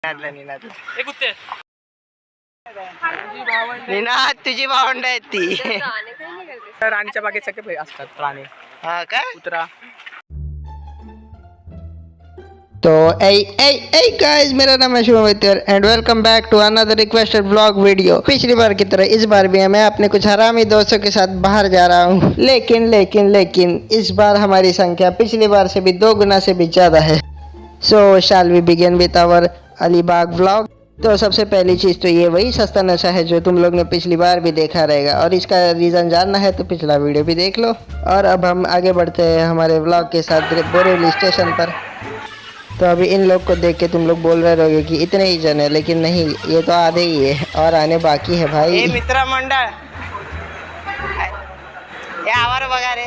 निनाद तुझी भावंड आहे ती. राणीच्या बागेत सगळे असतात प्राणी. हा का? कुत्रा. तो ए गाइस, मेरा नाम है Shubham and welcome back to another requested vlog video. पिछली बार की तरह इस बार भी मैं अपने कुछ हरामी दोस्तों के साथ बाहर जा रहा हूँ, लेकिन इस बार हमारी संख्या पिछली बार से भी 2 गुना से भी ज़्यादा है। So shall we begin with our Alibag vlog. तो सबसे पहली चीज़ तो ये वही सस्ता नशा है जो तुम लोग ने पिछली बार भी देखा रहेगा, और इसका रीज़न जानना है तो पिछला वीडियो भी देख लो। और अब हम आगे बढ़ते हैं हमारे व्लॉग के साथ बोरेवली स्टेशन पर। तो अभी इन लोग को देख के तुम लोग बोल रहे होगे कि इतने ही जन है, लेकिन नहीं, ये तो आधे ही है और आने बाकी है भाई। ए मित्र मंडळ यावर बघा रे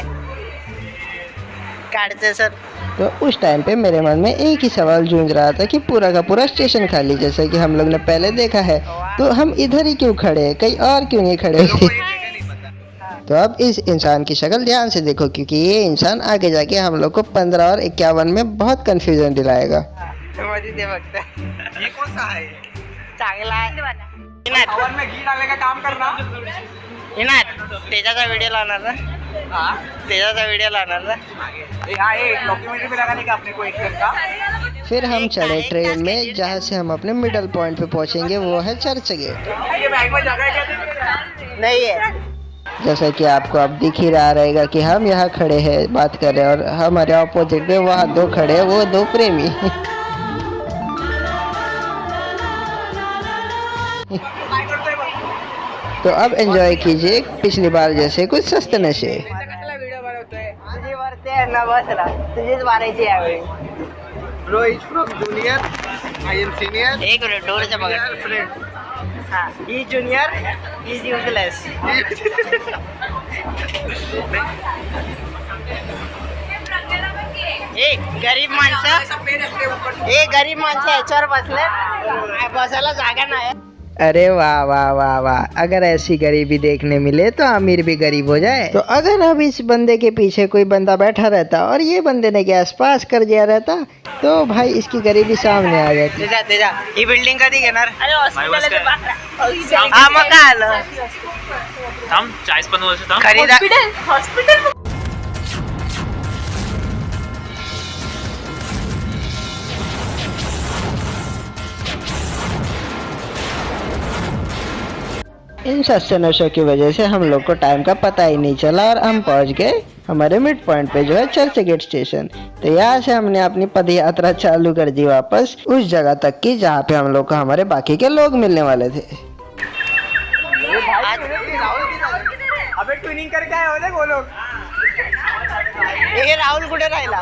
काढते सर। तो उस टाइम पे मेरे मन में एक ही सवाल गूंज रहा था कि पूरा का पूरा स्टेशन खाली, जैसे कि हम लोग ने पहले देखा है, तो हम इधर ही क्यों खड़े हैं, कहीं और क्यों नहीं खड़े? तो अब इस इंसान की शक्ल ध्यान से देखो, क्योंकि ये इंसान आगे जाके हम लोग को 15 और 51 में बहुत कंफ्यूजन दिलाएगा। ये कौन सा है? चांगला आहे। ओवन में घी डालने का काम करना. तेजाचा व्हिडिओ लावणार ना? हाँ. तेजाचा व्हिडिओ लावणार ना? हाँ, ये डॉक्यूमेंट्री पे लगाने का अपने को एक दिन का. फिर हम चढ़े ट्रेन में, जहाँ से हम अपने मिडल पॉइंट पे पहुँचेंगे, वो है चर्च गेट। ये बैग में जगह है क्या? नहीं है। जैसा कि आपको अब दिख ही रहा रहेगा कि हम यहाँ खड़े हैं, बात कर रहे हैं, और हमारे ऑपोजिट में वहाँ 2 खड़े हैं, वो 2 प्रेमी। तो अब एंजॉय कीजिए पिछली बार जैसे कुछ सस्ते नशे। तुझीच मारायची यावेळी. Bro is from junior. I am senior. एक मिनिट डोरच्या बघा. हाँ, ही जूनियर इज यूजलेस. गरीब माणसं याच्यावर बसले, बसायला जागा नाही. अरे वाह वाह वाह वाह, अगर ऐसी गरीबी देखने मिले तो अमीर भी गरीब हो जाए। तो अगर अब इस बंदे के पीछे कोई बंदा बैठा रहता और ये बंदे ने गैस पास कर दिया रहता, तो भाई इसकी गरीबी सामने आ जाती। तेजा ही बिल्डिंग कधी घेणार? हा मग काय आलं? थांब 40-50 वर्ष थांब. खरीदा हॉस्पिटल. इन सस्ते नशों की वजह से हम लोग को टाइम का पता ही नहीं चला, और हम पहुंच गए हमारे मिड पॉइंट पे, जो है चर्च गेट स्टेशन। तो यहाँ से हमने अपनी पद यात्रा चालू कर दी वापस उस जगह तक की जहाँ पे हम लोग को हमारे बाकी के लोग मिलने वाले थे। अबे ट्विनिंग करके आए होते वो लोग. ये राहुल कुठे राहिला?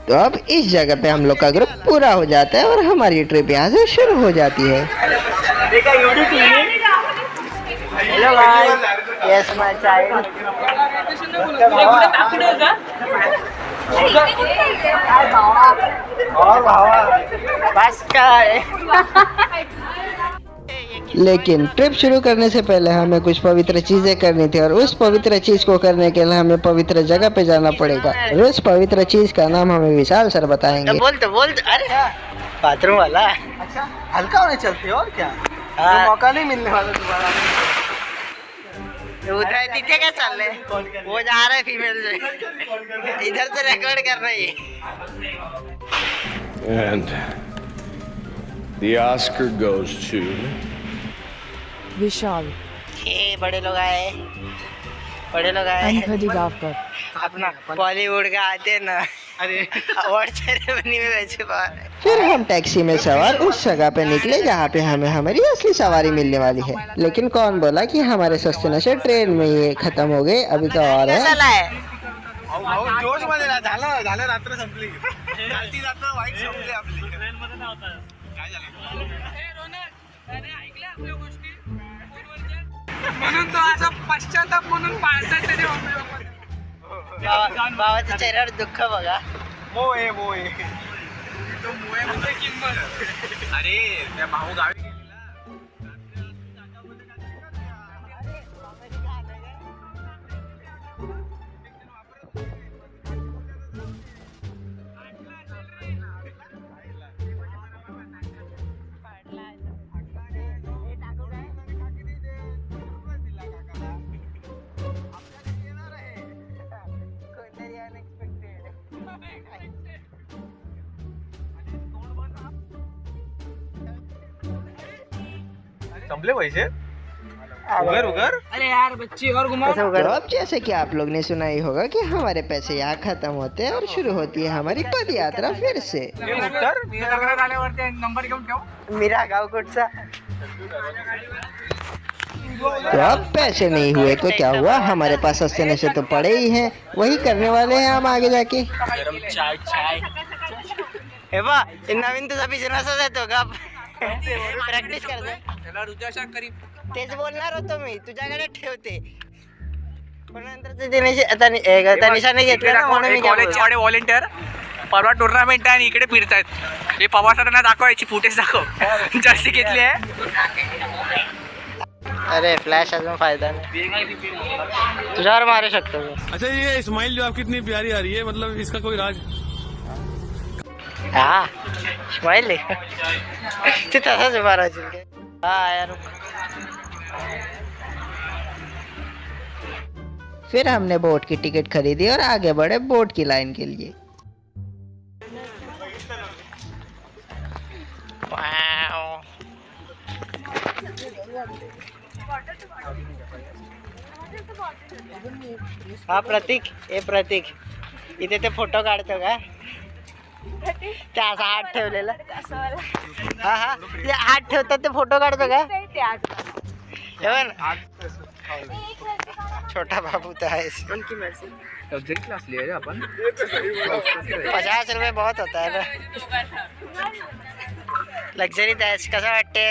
तो अब इस जगह पे हम लोग का ग्रुप पूरा हो जाता है और हमारी ट्रिप यहाँ से शुरू हो जाती है। Hello guys, yes my child. बस लेकिन ट्रिप शुरू करने से पहले हमें कुछ पवित्र चीजें करनी थी, और उस पवित्र चीज को करने के लिए हमें पवित्र जगह पे जाना पड़ेगा, और उस पवित्र चीज का नाम हमें विशाल सर बताएंगे। बोल अरे बाथरूम वाला। अच्छा, हल्का होने चलते हो और क्या? तो मौका नहीं मिलने वाला दोबारा. उधर तिथे क्या चल रहे? वो जा रहा है फीमेल से, इधर से रिकॉर्ड कर रही है। And the Oscar goes to विशाल. ये बड़े लोग आए, अपना बॉलीवुड का आते ना। अरे अवार्ड सेरेमनी में वैसे बाहर है। फिर हम टैक्सी में सवार उस जगह पे निकले जहाँ पे हमें हमारी असली सवारी मिलने वाली है, लेकिन कौन बोला कि हमारे सस्ते नशे ट्रेन में ये खत्म हो गए? अभी तो और है। जोश मध्ये झालं रात्र संपली. चालती रात्र वाईट संपली आपली. काय झालं? म्हणून तो असा पश्चाताप म्हणून पाळतात त्याच्या भावाच्या चेहऱ्यावर दुःख बघा. मोहे तो मोहे म्हणजे किंमत. अरे त्या भाऊ गावी गेलेला. संपले पैसे उगर उगर अरे यार बच्ची और घुमाओ। तो अब जैसे कि आप लोग ने सुना ही होगा कि हमारे पैसे यहाँ खत्म होते हैं और शुरू होती है हमारी पद यात्रा फिर से। उत्तर नंबर घेऊन ठेव। मेरा गाँव कुठचा। तो अब पैसे नहीं हुए तो क्या हुआ, हमारे पास सस्ते नशे तो पड़े ही हैं, वही करने वाले हैं हम आगे जाके। हे बा नवीन तुझा बिझनेसच येतो का, प्रॅक्टिस करतो तेच बोलणार होतो मी, तुझ्याकडे ठेवते पण नंतर तनिषाने घेतलं ना म्हणून मी कॉलेजचे व्हॉलेंटियर परवा टुर्नामेंट आहे आणि इकडे फिरतायत. हे पवार सरांना दाखव, याची फुटेज दाखव. जर्सी घेतली आहे. अरे फ्लॅश अजून फायदा नाही, तुझ्यावर मारू शकतो मी. अच्छा ये स्माइल जो आपकी इतनी प्यारी आ रही है, मतलब इसका कोई राज? हाँ स्माइल ते तसाच उभा राहशील काय. हाँ यार फिर हमने बोट की टिकट खरीदी और आगे बढ़े बोट की लाइन के लिए. हा प्रतीक, हे प्रतीक इथे ते फोटो काढतो का, ते असा हात ठेवलेला. हा हा ते हात ठेवतात ते फोटो काढतो का, छोटा बाबू तो है. लक्झरी क्लास लिया रे आपण. 50 रुपये बहुत होता है ना. लक्झरी त्याच कसं वाटते.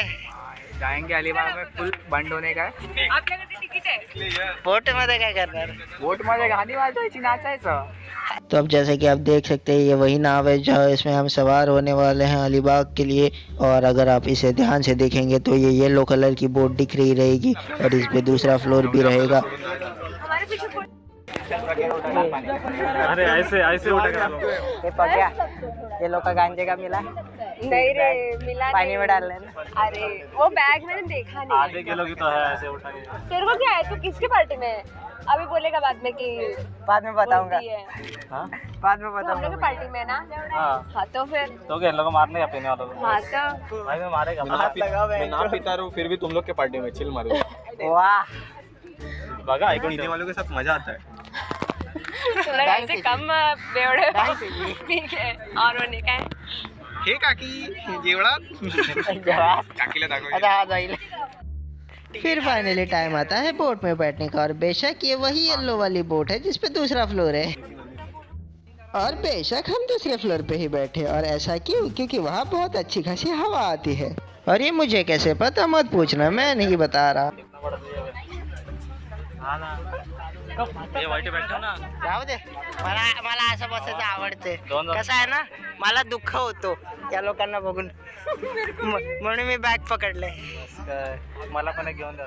जाएंगे अलीबाग में, फुल बंड होने का है. आपल्याकडे तिकीट आहे. बोट मध्ये काय करणार. बोट मध्ये गाणी वाजवायची, नाचायचं. तो अब जैसे कि आप देख सकते हैं ये वही नाव है जहाँ इसमें हम सवार होने वाले हैं अलीबाग के लिए. और अगर आप इसे ध्यान से देखेंगे तो ये येलो कलर की बोट दिख रही रहेगी और इस पे दूसरा फ्लोर भी रहेगा. हमारे पीछे अरे ऐसे उठेगा ये पकड़ा, ये लोग का गांजे का मिला नहीं रे, मिला पानी नहीं. में डाल लेना. अरे वो बैग मैंने देखा नहीं. आधे किलो की तो है ऐसे उठा के. तेरे को क्या है, तू किसके पार्टी में है? अभी बोलेगा बाद में कि बाद में बताऊंगा, बोलती है. बाद में तू हम लोग की पार्टी में है ना. हाँ तो फिर तो क्या इन लोगों को मारने का पीने वालों को. हाँ तो भाई मैं मारेगा. मैं ना पीता रहूं फिर भी तुम लोग के पार्टी में चिल मारो. वाह बघा ऐकून पीने वालों के साथ मजा आता है. तुला ऐसे कम बेवड़े ठीक है. और होने का है. हे काकी जेवढा काकीला दाखव. फिर फाइनली टाइम आता है बोट में बैठने का और बेशक ये वही येलो वाली बोट है जिसपे दूसरा फ्लोर है. और बेशक हम दूसरे फ्लोर पे ही बैठे. और ऐसा क्यों, क्योंकि वहाँ बहुत अच्छी खासी हवा आती है. और ये मुझे कैसे पता मत पूछना, मैं नहीं बता रहा. हे वाईट भेटतो ना. जाऊ दे, मला असं बसायचं आवडते. कसं आहे ना, मला दुःख होतो या लोकांना बघून म्हणून मी बॅग पकडले. मला पण घेऊन जा.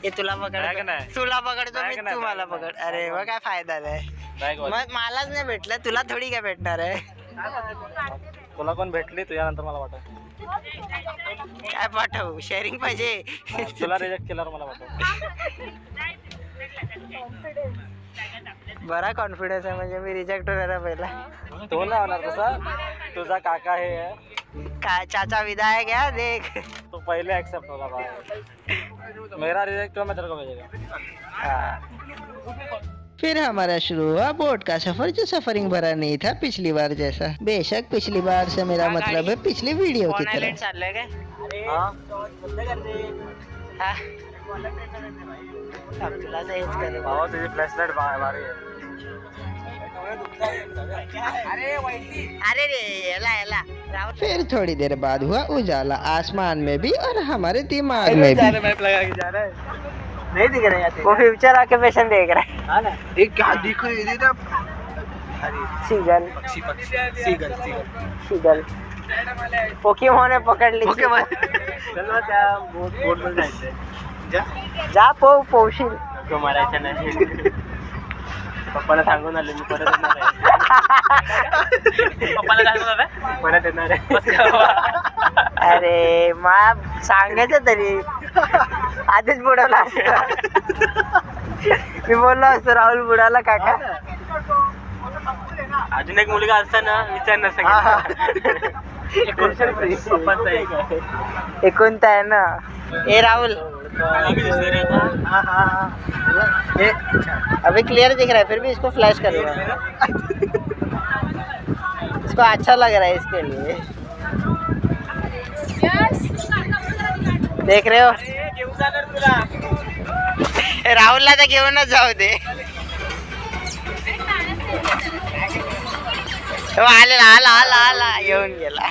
हे तुला पकड, नाही. तुला पकडतो मी, तू मला पकड. अरे मग काय फायदा नाही. मग मलाच नाही भेटलं, तुला थोडी काय भेटणार आहे. तुला कोण भेटली तुझ्यानंतर मला वाटत. काय पाठवू, शेअरिंग पाहिजे. तुला रिजेक्ट केल्यावर मला वाटत. बरा कॉन्फिडन्स आहे, म्हणजे मी रिजेक्ट होणार आहे पहिला. तो नाही होणार तसा. तुझा काका हे आहे. काय चाचा विदाय क्या देख. तो पहले एक्सेप्ट होगा भाई. मेरा रिजेक्ट हुआ मैं तेरे को भेजेगा. फिर हमारा शुरू हुआ बोट का सफर, जो सफरिंग भरा नहीं था पिछली बार जैसा. बेशक पिछली बार से मेरा मतलब है पिछली वीडियो की तरह. तुला हेच करेल. तुझी फ्लॅशलाइट भारी आहे. अरे रे येला. फिर थोड़ी देर बाद हुआ उजाला, आसमान में भी और हमारे दिमाग में भी. नहीं दिख रहा है, वो फ्यूचर ऑक्यूपेशन देख रहा है. ये क्या दिख रही है. सीगल. पोकेमॉन ने पकड़ ली. चल त्या बोट वर जायचंय. जा पोहशील. तो मारायचा नाही. पप्पाला सांगून आले मी परत येणार आहे. पप्पाला सांगून आले परत येणार आहे. अरे मा सांगायचं तरी आधीच बुडाला असतं. मी बोललो असतो राहुल बुडाला काका. अजून एक मुलगा असताना विचार नसतं. एकोणता आहे ना. ए राहुल, अभी क्लियर दिख रहा है, फिर भी इसको फ्लैश करूँगा. इसको अच्छा लग रहा है इसके लिए. देख रहे हो, राहुलला तर घेऊनच जाऊ दे. आला आला आला आला येऊन गेला.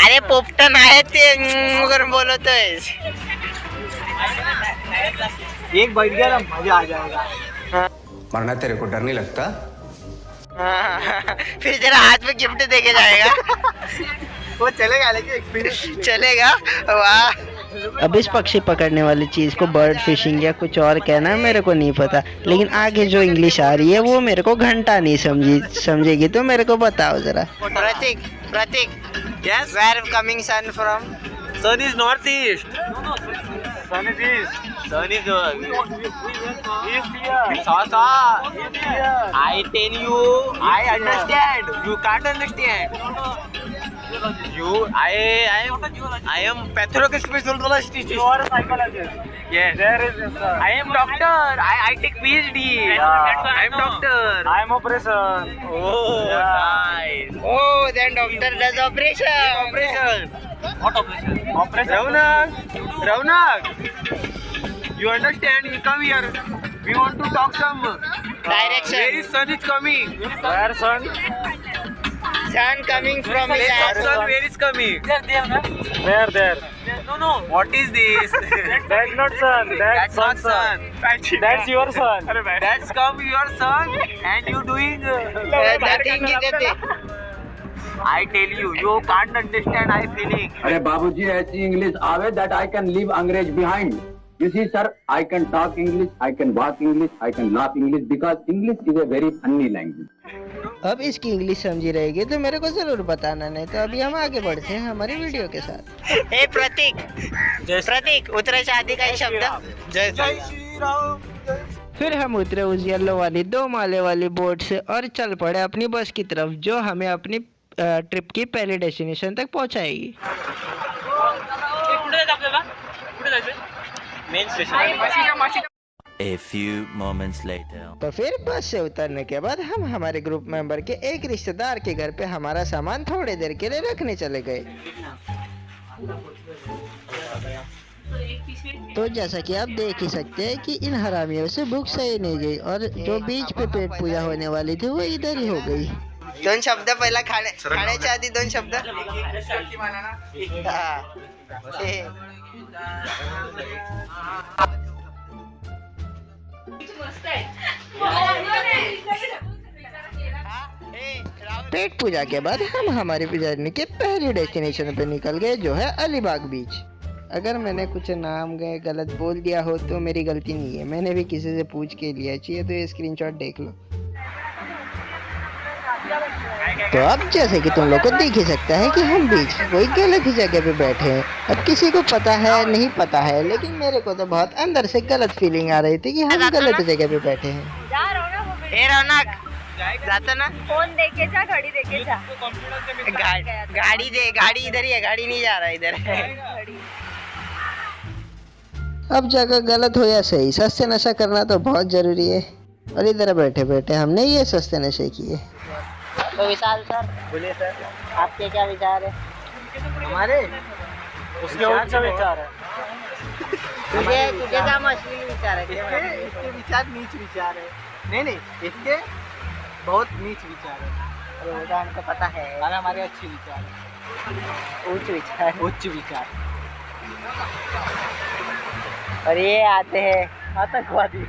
अरे पोपटन आहे ते करून बोलतोय. एक बैठ गया ना मजा आ जाएगा. मरना तेरे को डर नहीं लगता? फिर तेरा हाथ में गिफ्ट देके जाएगा. वो चलेगा लेकिन एक्सपीरियंस चलेगा. वाह. अब इस पक्षी पकड़ने वाली चीज को बर्ड फिशिंग या कुछ और कहना है मेरे को नहीं पता, लेकिन आगे जो इंग्लिश आ रही है वो मेरे को घंटा नहीं समझेगी, तो मेरे को बताओ जरा. प्रतीक, प्रतीक, Yes. where coming sun from? Sun is northeast. Sun is east. Sun is east here. Sasa. I tell you, I understand. You can't understand. You, I am pathologist. You are a psychologist. Yes. There is. I am doctor. I take PhD. I am doctor. I am operation. Oh, nice. Oh, then doctor does operation. Operation. What operation? Operation. Raunak. You understand? You come here. We want to talk some. Direction. Where is sun is coming? Where sun? Sun coming from his Place of eyes. sun. Where is coming? There. No. What is this? That's not sun. That's not sun. That's your sun. That's come your sun, and you doing. Nothing is nothing. I tell you, you can't understand. I feeling. अरे बाबूजी ऐसी English आवे that I can leave अंग्रेज behind. You see sir, I can talk English, I can walk English, I can laugh English because English is a very funny language. अब इसकी English समझी रहेगी तो मेरे को जरूर बताना, नहीं तो अभी हम आगे बढ़ते हैं हमारी वीडियो के साथ. ए प्रतीक, प्रतीक उतरायच्या आधी काही शब्द. जय श्री राम. फिर हम उतरे उस येलो वाली 2 माले वाली बोट से और चल पड़े अपनी बस की तरफ, जो हमें अपनी ट्रिप की पहले डेस्टिनेशन तक पहुंचाएगी. A few moments later. तो फिर बस से उतरने के बाद हम हमारे ग्रुप मेंबर के एक रिश्तेदार के घर पे हमारा सामान थोड़ी देर के लिए रखने चले गए. तो जैसा कि आप देख ही सकते हैं कि इन हरामियों से भूख सही नहीं गई और जो बीच पे पेट पूजा होने वाली थी वो इधर ही हो गई. 2 शब्द पहिला खाण्याच्या आधी 2 शब्द. पेट पूजा के बाद हम हमारी जर्नी के पहली डेस्टिनेशन पे निकल गए, जो है अलीबाग बीच. अगर मैंने कुछ नाम गलत बोल दिया हो तो मेरी गलती नहीं है, मैंने भी किसी से पूछ के लिया. चाहिए तो ये स्क्रीनशॉट देख लो. तो अब जैसे कि तुम लोग को देख ही सकता है कि हम बीच कोई गलत ही जगह पे बैठे हैं. अब किसी को पता है नहीं पता है, लेकिन मेरे को तो बहुत अंदर से गलत फीलिंग आ रही थी कि हम गलत जगह पे बैठे हैं. ए रौनक, जाता ना. फोन देखे जा, घड़ी देखे जा. गाड़ी दे, गाड़ी इधर ही है, गाड़ी नहीं जा रहा इधर है. अब जगह गलत हो या सही, सस्ते नशा करना तो बहुत जरूरी है, और इधर बैठे बैठे हमने ये सस्ते नशे किए. तो विशाल सर, बोलिए सर. आपके क्या विचार है? हमारे उसके ऊंचा विचार है. तुझे क्या मछली विचार है? इसके विचार नीच विचार है. नहीं, इसके बहुत नीच विचार है. हमको पता है. और हमारे अच्छे विचार है. उच्च विचार. और ये आते हैं आतंकवादी.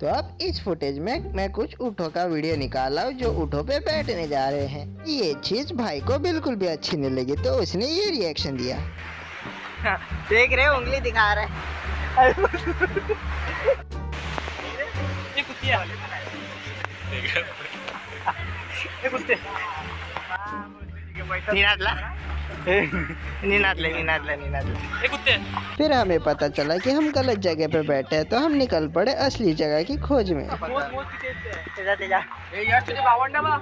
तो अब इस फुटेज में मैं कुछ ऊँटों का वीडियो निकाला जो ऊँटों पे बैठने जा रहे हैं. ये चीज भाई को बिल्कुल भी अच्छी नहीं लगी, तो उसने ये रिएक्शन दिया. देख रहे हो, उंगली दिखा रहे. ए कुत्ते फिर हमें पता चला कि हम गलत जगह पे बैठे हैं, तो हम निकल पड़े असली जगह की खोज में। ए यार तुझे भावंड आहे बा.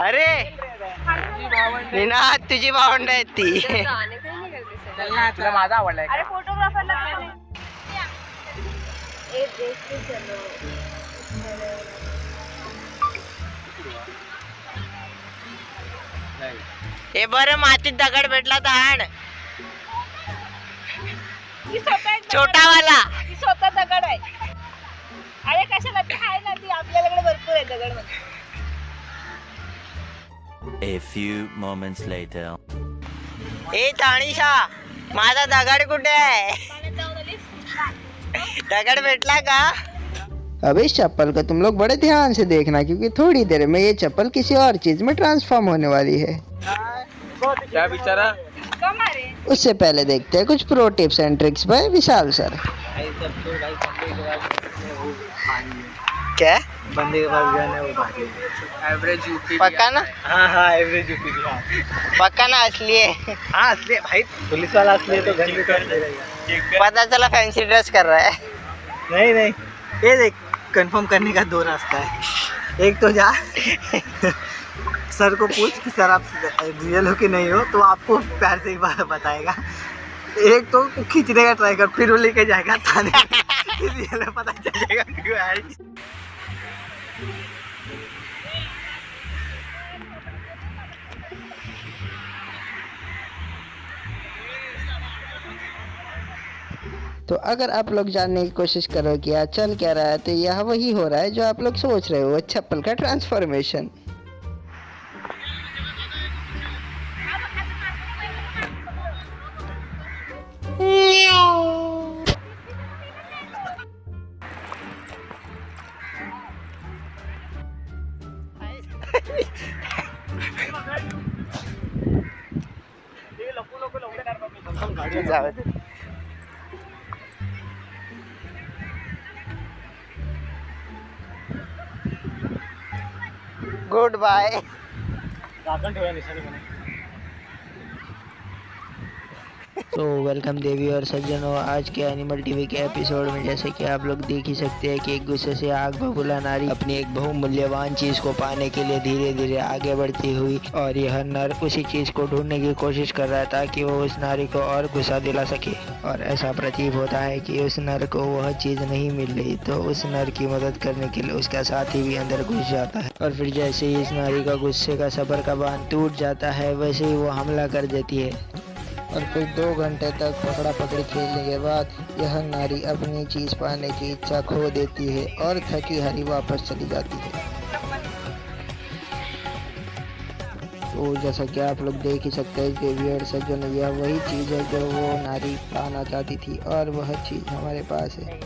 अरे निनाद तुझी भावंड आहेत ती. आने का ही नहीं करते सर. चल ना तुला माझा आवडलाय अरे फोटोग्राफर लगता है. एक देख के चलो. हे बरं मातीत दगड भेटला तर आण. छोटा वाला. ती स्वतः दगड आहे. अरे कशाला ती आहे ना, ती आपल्याकडे भरपूर आहे दगड मध्ये. A few moments later. ए ताणीशा माझा दगड कुठे आहे? दगड भेटला का? अब इस चप्पल को तुम लोग बड़े ध्यान से देखना, क्योंकि थोड़ी देर में ये चप्पल किसी और चीज में ट्रांसफॉर्म होने वाली है। क्या बिचारा कम आ रहे. उससे पहले देखते हैं कुछ pro tips and tricks bye Vishal sir. क्या बंदे के पास गन है वो भागे. एवरेज यूपी पक्का ना? हाँ एवरेज यूपी पक्का ना असली है? हाँ असली भाई, पुलिस वाला असली है तो गन भी कर देगा. पता चला फैंसी ड्रेस कर रहा है. नहीं ये देख, कंफर्म करने का दो रास्ता है. एक तो जा सर को पूछ कि सर आप रियल हो कि नहीं हो, तो आपको प्यार से एक बार बताएगा. एक तो खींचने का ट्राई कर, फिर वो लेके जाएगा थाने. रियल में पता चल जाएगा क्यों है. तो अगर आप लोग जानने की कोशिश करो कि यहाँ चल क्या रहा है, तो यह वही हो रहा है जो आप लोग सोच रहे हो, चप्पल का ट्रांसफॉर्मेशन। Good bye. तो वेलकम देवी और सज्जनों, आज के एनिमल टीवी के एपिसोड में जैसे कि आप लोग देख ही सकते हैं कि एक गुस्से से आग बबूला नारी अपनी एक बहुमूल्यवान चीज को पाने के लिए धीरे धीरे आगे बढ़ती हुई, और यह नर उसी चीज को ढूंढने की कोशिश कर रहा था कि वो उस नारी को और गुस्सा दिला सके। और ऐसा प्रतीत होता है कि उस नर को वह चीज नहीं मिल रही, तो उस नर की मदद करने के लिए उसका साथी भी अंदर घुस जाता है। और फिर जैसे ही इस नारी का गुस्से का सब्र का बांध टूट जाता है, वैसे ही वो हमला कर देती है। और फिर 2 घंटे तक पकड़ा पकड़ी खेलने के बाद यह नारी अपनी चीज पाने की इच्छा खो देती है और थकी हारी वापस चली जाती है। तो जैसा कि आप लोग देख ही सकते हैं देवी और सज्जनों, यह वही चीज है जो वो नारी पाना चाहती थी, और वह चीज हमारे पास है।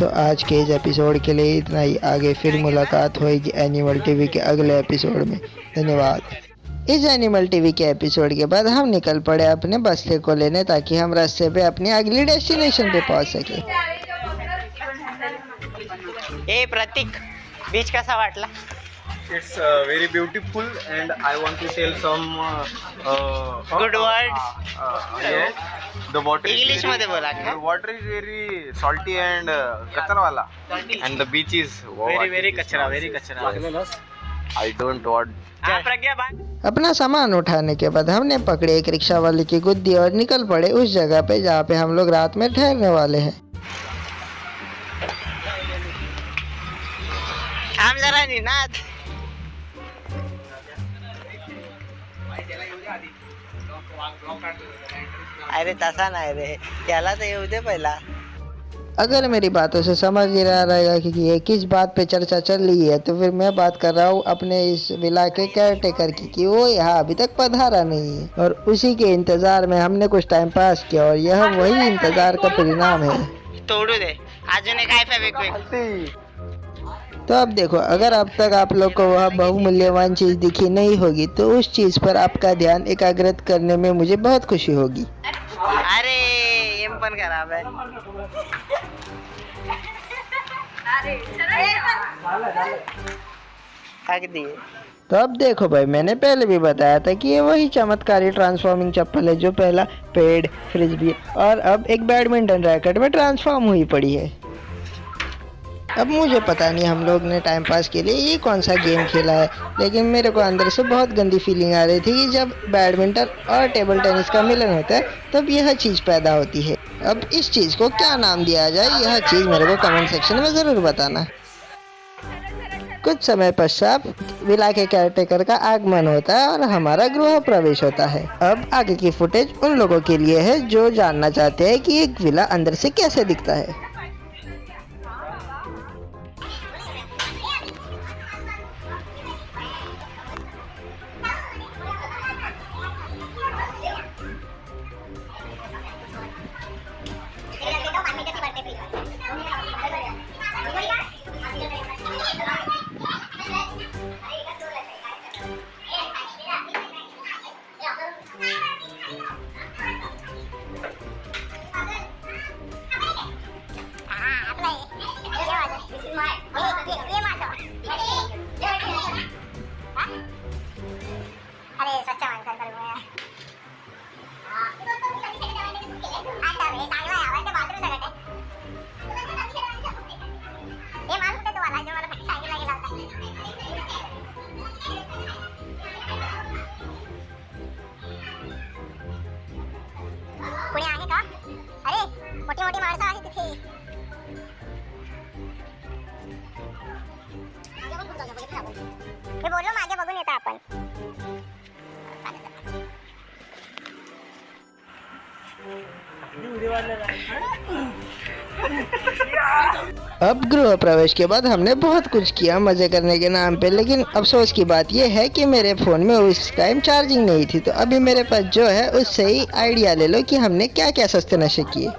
तो आज के इस एपिसोड के लिए इतना ही। आगे फिर मुलाकात होगी एनिमल टीवी के अगले एपिसोड में। धन्यवाद। इस एनिमल टीवी के एपिसोड के बाद हम निकल पड़े अपने बस्ते को लेने, ताकि हम रास्ते पे अपनी अगली डेस्टिनेशन पे पहुंच सके। ए प्रतीक, बीच कसा वाटला? It's very beautiful and I want to tell some Good words. Yes. The water English is very, मध्ये बोला का? the water is very salty and कचरावाला and the beach is very कचरा, very कचरा. Yes. I don't want. Pragya bye. अपना सामान उठाने के बाद हमने पकड़े एक रिक्शा वाले की गुद्दी और निकल पड़े उस जगह पे जहाँ पे हम लोग रात में ठहरने वाले हैं। थांब जरा निनाद. अरे तसा नाही रे, त्याला तर येऊ दे पहिला. अगर मेरी बातों से समझ नहीं रहा रहेगा कि ये किस बात पे चर्चा चल रही है, तो फिर मैं बात कर रहा हूँ अपने इस विला के केयरटेकर की कि वो यहाँ अभी तक पधारा नहीं है, और उसी के इंतजार में हमने कुछ टाइम पास किया, और यह वही इंतजार का परिणाम है। तोडू दे, अजून एक आहे फेविक्विक. तो अब देखो, अगर अब तक आप लोग को वह बहुमूल्यवान चीज दिखी नहीं होगी, तो उस चीज पर आपका ध्यान एकाग्रित करने में मुझे बहुत खुशी होगी। अरे एम पण खराब आहे. तो अब देखो भाई, मैंने पहले भी बताया था कि ये वही चमत्कारी ट्रांसफॉर्मिंग चप्पल है जो पहला पेड, फ्रिस्बी और अब एक बैडमिंटन रैकेट में ट्रांसफॉर्म हुई पड़ी है। अब मुझे पता नहीं हम लोग ने टाइम पास के लिए ये कौन सा गेम खेला है, लेकिन मेरे को अंदर से बहुत गंदी फीलिंग आ रही थी कि जब बैडमिंटन और टेबल टेनिस का मिलन होता है तब यह चीज़ पैदा होती है। अब इस चीज़ को क्या नाम दिया जाए, यह चीज़ मेरे को कमेंट सेक्शन में ज़रूर बताना। कुछ समय पश्चात विला के केयरटेकर का आगमन होता है और हमारा गृह प्रवेश होता है। अब आगे की फुटेज उन लोगों के लिए है जो जानना चाहते हैं कि एक विला अंदर से कैसे दिखता है। अब गृह प्रवेश के बाद हमने बहुत कुछ किया मजे करने के नाम पे, लेकिन अफसोस की बात यह है कि मेरे फ़ोन में उस टाइम चार्जिंग नहीं थी। तो अभी मेरे पास जो है उससे ही आइडिया ले लो कि हमने क्या क्या सस्ते नशे किए।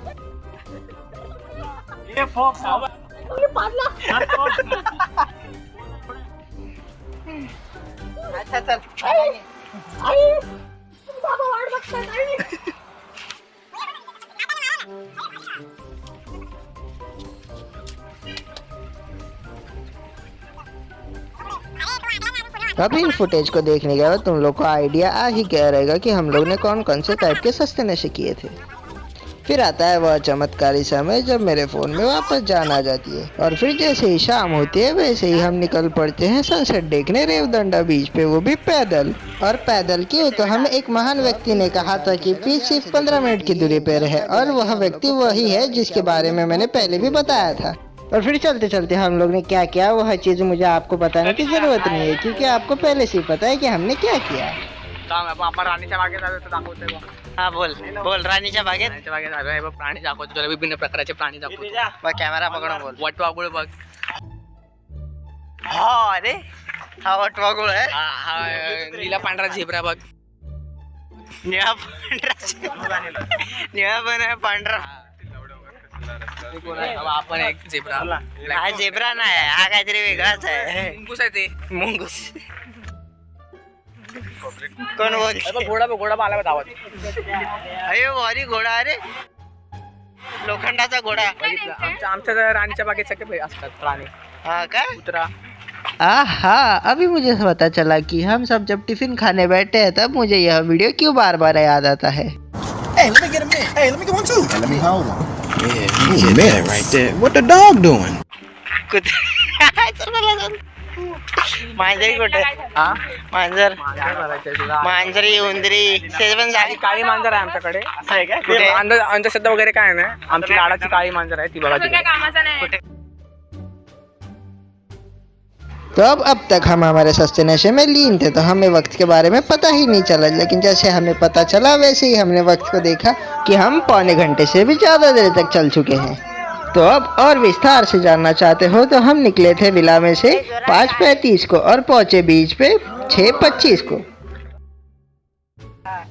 अब इन फुटेज को देखने के बाद तुम लोग को आइडिया आ ही गया रहेगा कि हम लोग ने कौन कौन से टाइप के सस्ते नशे किए थे। फिर आता है वह चमत्कारी समय जब मेरे फ़ोन में वापस जान आ जाती है और फिर जैसे ही शाम होती है वैसे ही हम निकल पड़ते हैं सनसेट देखने रेवदंडा बीच पे, वो भी पैदल। और पैदल क्यों, तो हमें एक महान व्यक्ति ने कहा था कि बीच सिर्फ 15 मिनट की दूरी पर है और वह व्यक्ति वही है जिसके बारे में मैंने पहले भी बताया था। और फिर चलते चलते हम लोग ने क्या किया वह चीज़ मुझे आपको बताने की ज़रूरत नहीं है क्योंकि आपको पहले से ही पता है कि हमने क्या किया। आपण राणीच्या बागेत आलो तर दाखवतोय बघ. हाँ बोल राणीच्या बागेत आलो आहे बघ. प्राणी दाखवतो तुला, विभिन्न प्रकारचे प्राणी दाखवतो. बघ कॅमेरा पकडून बोल. वटवाघूळ बघ. हा अरे हा वटवाघूळ आहे. हा नीला पांढरा झेब्रा बघ. निळा पण आहे पांढरा. आपण एक झेब्रा. हा झेब्रा नाही, हा काहीतरी वेगळाच आहे. मुंगूस आहे ते. मुंगूस कोण बोल. घोडा बघ, घोडा आला धावत. अयो भारी घोडा, अरे लोखंडाचा घोडा. आमच्या राणीच्या बागेत सगळे असतात प्राणी. हाँ क्या कुतरा. हाँ अभी मुझे पता चला कि हम सब जब टिफिन खाने बैठे हैं तब मुझे यह वीडियो क्यों बार बार याद आता है. Hey, let me get a minute. Hey, let me get one too. Hey, let me hold on. Yeah, you a minute right there. What the dog doing? मांजरी कुठे. मांजर मांजरी उंदरी ते पण झाली. काळी मांजर आहे आमच्याकडे. असं आहे काय. अंधश्रद्धा वगैरे काय नाही. आमची लाडाची काळी मांजर आहे ती बघा. तो अब तक हम हमारे सस्ते नशे में लीन थे तो हमें वक्त के बारे में पता ही नहीं चला, लेकिन जैसे हमें पता चला वैसे ही हमने वक्त को देखा कि हम पौने घंटे से भी ज़्यादा देर तक चल चुके हैं। तो अब और विस्तार से जानना चाहते हो तो हम निकले थे विला में से 5:35 को और पहुंचे बीच पे 6:25 को।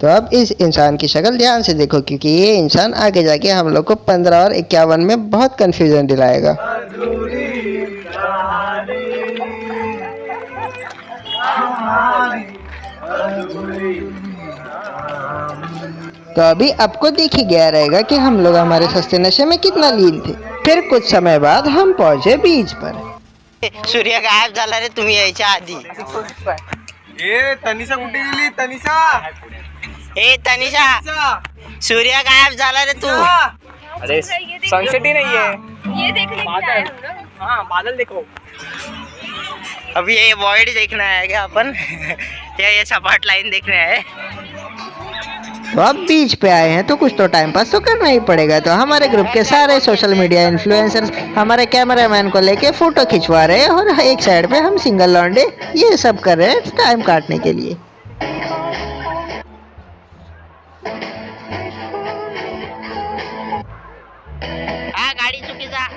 तो अब इस इंसान की शक्ल ध्यान से देखो क्योंकि ये इंसान आगे जाके हम लोग को 15 और 51 में बहुत कंफ्यूजन दिलाएगा। तो अभी आपको दिख ही गया रहेगा कि हम लोग हमारे सस्ते नशे में कितना लीन थे। फिर कुछ समय बाद हम पहुंचे बीच पर। सूर्य गायब झाला रे तुम्ही यायच्या आधी। ए तनिषा कुठे गेली? तनिषा ए तनिषा, सूर्य गायब झाला रे तू। अरे सनसेट ही नहीं है। ये देखने के लिए आए हम लोग। हाँ बादल देखो। अभी ये वॉइड देखना है क्या अपन? या ये सपाट लाइन देखने है? तो अब बीच पे आए हैं तो कुछ तो टाइम पास तो करना ही पड़ेगा। तो हमारे ग्रुप के सारे सोशल मीडिया इन्फ्लुएंसर्स हमारे कैमरामैन को लेके फोटो खिंचवा रहे हैं और एक साइड पे हम सिंगल लौंडे ये सब कर रहे हैं टाइम काटने के लिए। हाँ गाड़ी चुकीचा।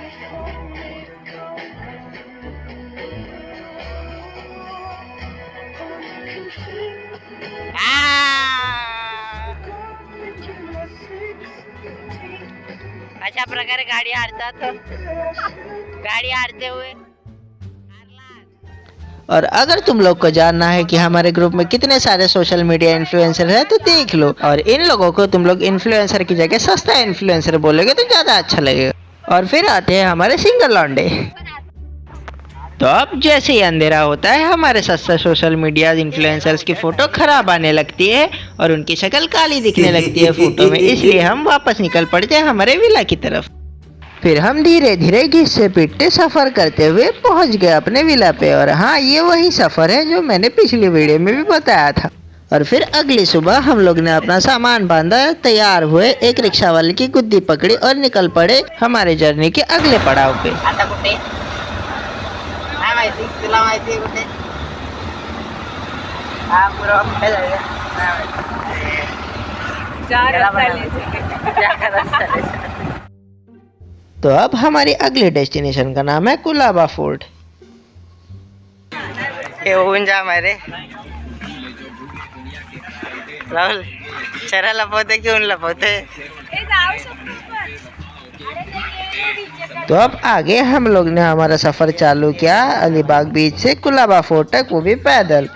अशा प्रकारे गाडी हारतात, गाडी हारते हुए। और अगर तुम लोग को जानना है कि हमारे ग्रुप में कितने सारे सोशल मीडिया इन्फ्लुएंसर हैं तो देख लो। और इन लोगों को तुम लोग इन्फ्लुएंसर की जगह सस्ता इन्फ्लुएंसर बोलोगे तो ज़्यादा अच्छा लगेगा। और फिर आते हैं हमारे सिंगल लौंडे। तो अब जैसे ही अंधेरा होता है हमारे सस्ता सोशल मीडिया इन्फ्लुएंसर्स की फोटो खराब आने लगती है और उनकी शक्ल काली दिखने लगती है फोटो में, इसलिए हम वापस निकल पड़ते हैं हमारे विला की तरफ। फिर हम धीरे धीरे घिसते पीटते सफ़र करते हुए पहुंच गए अपने विला पे। और हाँ, ये वही सफ़र है जो मैंने पिछली वीडियो में भी बताया था। और फिर अगली सुबह हम लोग ने अपना सामान बांधा, तैयार हुए, एक रिक्शा वाले की गुद्दी पकड़ी और निकल पड़े हमारे जर्नी के अगले पड़ाव पे। आता कुठे? काय माहिती? तुला माहिती कुठे? हा पुरा कुठे जाऊया? तो अब हमारी अगली डेस्टिनेशन का नाम है कुलाबा फोर्ट। हे होऊन जा मारे राहुल, चरा लपवते क्यों लपवते? तो अब आगे हम लोग ने हमारा सफ़र चालू किया अलीबाग बीच से कुलाबा फोर्ट तक, वो भी पैदल।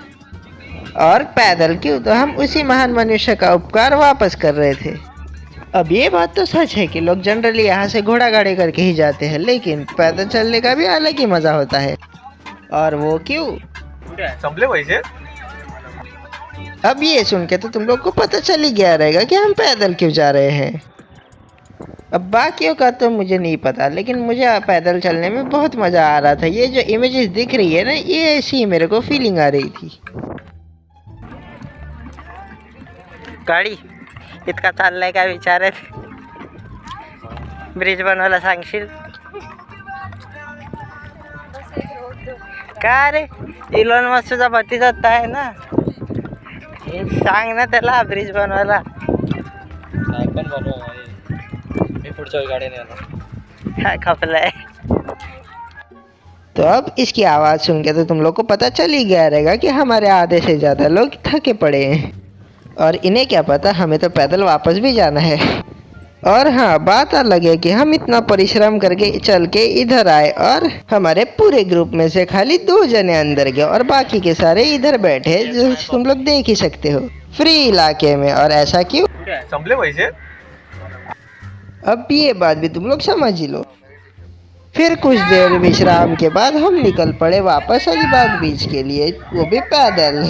और पैदल क्यों, तो हम उसी महान मनुष्य का उपकार वापस कर रहे थे। अब ये बात तो सच है कि लोग जनरली यहाँ से घोड़ा गाड़ी करके ही जाते हैं, लेकिन पैदल चलने का भी अलग ही मज़ा होता है। और वो क्यों? संपले पैसे? अब ये सुन के तो तुम लोग को पता चल ही गया रहेगा कि हम पैदल क्यों जा रहे हैं। अब बाकियों का तो मुझे नहीं पता, लेकिन मुझे पैदल चलने में बहुत मज़ा आ रहा था। ये जो इमेजेस दिख रही है ना, ये ऐसी मेरे को फीलिंग आ रही थी। गाडी इतका चाललाय काय विचारत? ब्रिज बनवायला सांगशील का रे? इलॉन मस्क तुझा भतीजा आहे ना, सांग ना त्याला ब्रिज बनवायला। काय पण बनवा, मी पुढच्या गाडी नाही येणार। काय खपलाय? तो अब इसकी आवाज़ सुन के तो तुम लोग को पता चल ही गया रहेगा कि हमारे आधे से ज़्यादा लोग थके पड़े हैं। और इन्हें क्या पता, हमें तो पैदल वापस भी जाना है। और हाँ, बात अलग है कि हम इतना परिश्रम करके चल के इधर आए और हमारे पूरे ग्रुप में से खाली 2 जने अंदर गए और बाकी के सारे इधर बैठे, जो तुम लोग देख ही सकते हो, फ्री इलाके में। और ऐसा क्यों? संपले पैसे? अब ये बात भी तुम लोग समझ ही लो। फिर कुछ देर विश्राम के बाद हम निकल पड़े वापस अलीबाग बीच के लिए, वो भी पैदल।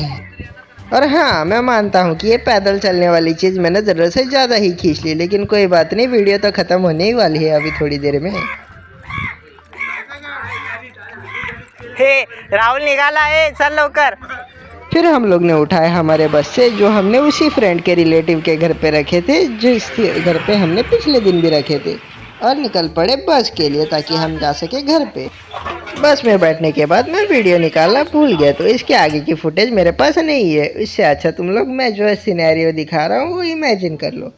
और हाँ, मैं मानता हूँ कि ये पैदल चलने वाली चीज़ मैंने ज़रूरत से ज़्यादा ही खींच ली, लेकिन कोई बात नहीं, वीडियो तो ख़त्म होने ही वाली है अभी थोड़ी देर में। हे राहुल निघाला है, चल लवकर। फिर हम लोग ने उठाए हमारे बस से, जो हमने उसी फ्रेंड के रिलेटिव के घर पे रखे थे, जिस घर पे हमने पिछले दिन भी रखे थे, और निकल पड़े बस के लिए ताकि हम जा सके घर पे। बस में बैठने के बाद मैं वीडियो निकालना भूल गया, तो इसके आगे की फुटेज मेरे पास नहीं है। इससे अच्छा तुम लोग मैं जो सिनेरियो दिखा रहा हूँ वो इमेजिन कर लो।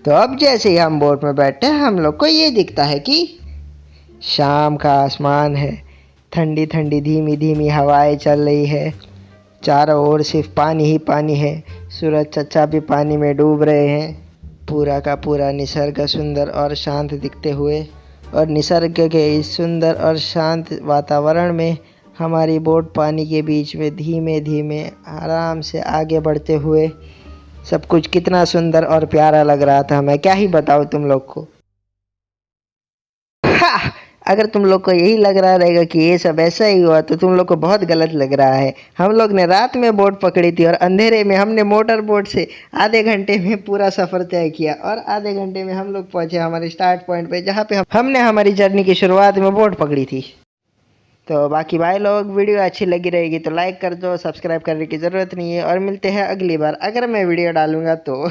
तो अब जैसे ही हम बोट में बैठे हैं, हम लोग को ये दिखता है कि शाम का आसमान है, ठंडी ठंडी धीमी धीमी हवाएं चल रही है, चारों ओर सिर्फ पानी ही पानी है। सूरज चचा भी पानी में डूब रहे हैं। पूरा का पूरा निसर्ग सुंदर और शांत दिखते हुए, और निसर्ग के इस सुंदर और शांत वातावरण में हमारी बोट पानी के बीच में धीमे धीमे आराम से आगे बढ़ते हुए। सब कुछ कितना सुंदर और प्यारा लग रहा था, मैं क्या ही बताऊँ तुम लोग को। अगर तुम लोग को यही लग रहा रहेगा कि ये सब ऐसा ही हुआ तो तुम लोग को बहुत गलत लग रहा है। हम लोग ने रात में बोट पकड़ी थी और अंधेरे में हमने मोटर बोट से आधे घंटे में पूरा सफ़र तय किया और आधे घंटे में हम लोग पहुँचे हमारे स्टार्ट पॉइंट पे, जहाँ पे हमने हमारी जर्नी की शुरुआत में बोट पकड़ी थी। तो बाकी भाई लोग, वीडियो अच्छी लगी रहेगी तो लाइक कर दो, सब्सक्राइब करने की ज़रूरत नहीं है और मिलते हैं अगली बार। अगर मैं वीडियो डालूँगा तो